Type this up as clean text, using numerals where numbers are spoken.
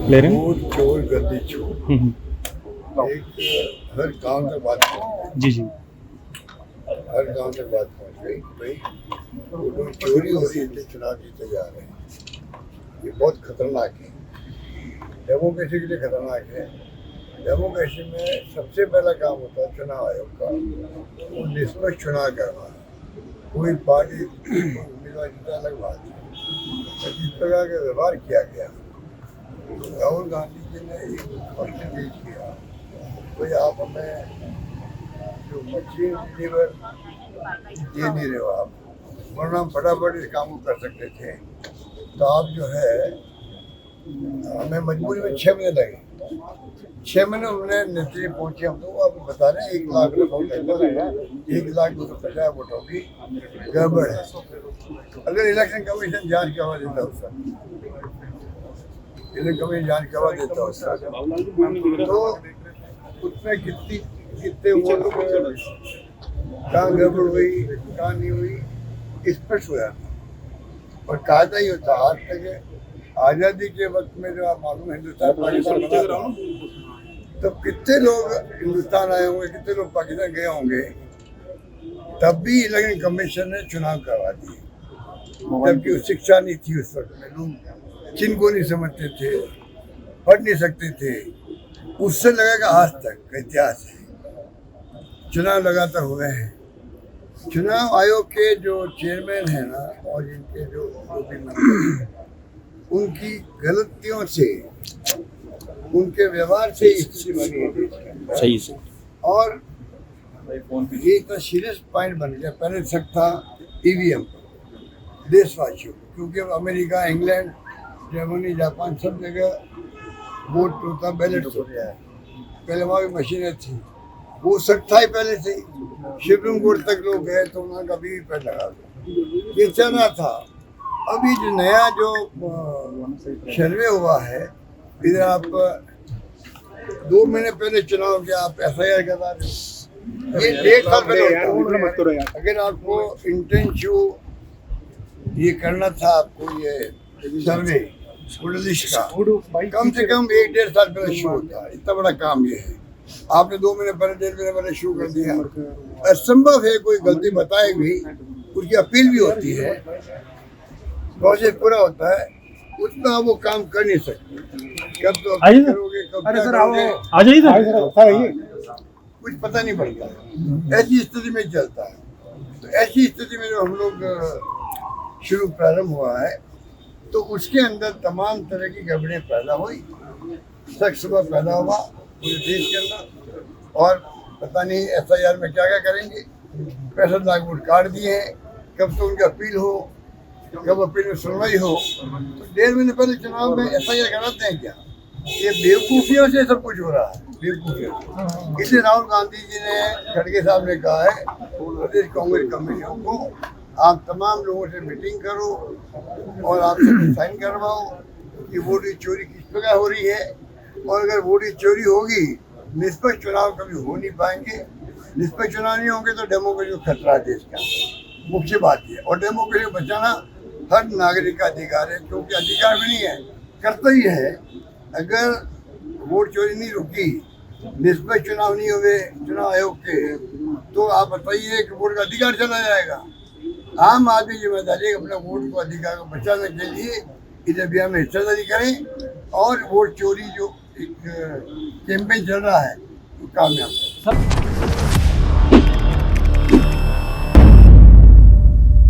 ले रहे हैं। चोर चोर गद्दी चोर एक हर गांव तक बात पहुंच जी जी। गई, हर गांव तक बात पहुंच गई कि भाई वो चोरी हो रही है, चुनाव जीते जा रहे हैं। ये बहुत खतरनाक है, डेमोक्रेसी के लिए खतरनाक है। डेमोक्रेसी में सबसे पहला काम होता है चुनाव आयोग का, वो निष्पक्ष चुनाव करना। कोई पार्टी उम्मीदवार जीता अलग बात है, जिस प्रकार का व्यवहार किया गया, राहुल गांधी जी ने एक प्रश्न पेश किया, भाई आप हमें जो मशीन डिलीवर दे नहीं रहे हो आप, वरना हम फटाफट इस काम को कर सकते थे, तो आप जो है हमें मजबूरी में 6 महीने लगे। 6 महीने हमने नतीजे पहुंचे, हम तो आपको बता रहे हैं 1 लाख वोट, 1,250,000 वोटों की गड़बड़ है। अगर इलेक्शन कमीशन जांच करवा देता उस समय, इलेक्शन कमीशन जांच करवा देता उस समय, तो उसमें कितने वोट कहाँ गड़बड़ हुई कहाँ नहीं हुई स्पष्ट हो जाता। और कायदा ही होता आज तक। आज़ादी के वक्त में जो आप मालूम हिंदुस्तान पाकिस्तान बना था, तब कितने लोग हिंदुस्तान आए होंगे, कितने लोग पाकिस्तान गए होंगे, तब भी इलेक्शन कमीशन ने चुनाव करवा दिए, जबकि शिक्षा नहीं थी उस वक्त में। लोग चिन्ह को नहीं समझते थे, पढ़ नहीं सकते थे। उससे लगेगा आज तक का इतिहास है, चुनाव लगातार हुए हैं। चुनाव आयोग के जो चेयरमैन हैं ना, और इनके जो भी मेंबर, उनकी गलतियों से, उनके व्यवहार से स्थिति बनी है सही से। और ये इतना सीरियस पॉइंट बन गया। पहले शक था ईवीएम देशवासियों, क्योंकि अमेरिका, इंग्लैंड, जर्मनी, जापान सब जगह वोट होता, बैलेट होता है। पहले वहाँ की मशीनें थी, वो शक था ही पहले से। सुप्रीम कोर्ट तक लोग गए तो उन्होंने कभी पैर लगा दिया, ये चलना था। अभी जो नया जो सर्वे हुआ है, इधर आप 2 महीने पहले चुनाव किया, आप FIR करवा रहे हो, ये 1.5 साल पहले होता है। अगर आपको इंटेंसिव ये करना था, आपको ये सर्वे लिस्ट का कम से कम 1-1.5 साल पहले शुरू होता है। इतना बड़ा काम ये है, आपने 2 महीने पहले, 1.5 महीने पहले शुरू कर दिया। असंभव है, कोई गलती बताए भी, उसकी अपील भी होती है, प्रोसेस पूरा होता है, उतना वो काम कर नहीं सकते। कब तो अपील करोगे, कब क्या करोगे, आ जाइए, कुछ पता नहीं पड़ता। ऐसी स्थिति में चलता है। तो ऐसी स्थिति में जो हम लोग शुरू प्रारंभ हुआ है, तो उसके अंदर तमाम तरह की गड़बड़ियाँ पैदा हुई, शक शुबा पैदा हुआ पूरे देश के अंदर। और पता नहीं FIR में क्या क्या करेंगे। 65 लाख वोट काट दिए हैं, कब तो उनकी अपील हो, कब अपील में सुनवाई हो। तो 1.5 महीने पहले चुनाव में FIR कराते हैं क्या? ये बेवकूफ़ियों से सब कुछ हो रहा है, बेवकूफ़ियों। इसलिए राहुल गांधी जी ने, खड़गे साहब ने कहा है प्रदेश कांग्रेस कमेटियों को, आप तमाम लोगों से मीटिंग करो और आप साइन करवाओ कि वोट की चोरी किस प्रकार हो रही है। और अगर वोट की चोरी होगी, निष्पक्ष चुनाव कभी हो नहीं पाएंगे। निष्पक्ष चुनाव नहीं होंगे तो डेमोक्रेसी को खतरा है देश का, मुख्य बात है। और डेमोक्रेसी को बचाना हर नागरिक का अधिकार है, क्योंकि अधिकार भी नहीं है, कर्तव्य है। अगर वोट चोरी नहीं रुकी, निष्पक्ष चुनाव नहीं हुए चुनाव आयोग के, तो आप बताइए कि वोट का अधिकार चला जाएगा। आम आदमी जिम्मेदारी है अपने वोट को, अधिकार को बचाने के लिए इस अभियान में हिस्सेदारी करें और वोट चोरी जो एक कैंपेन चल रहा है, कामयाब है।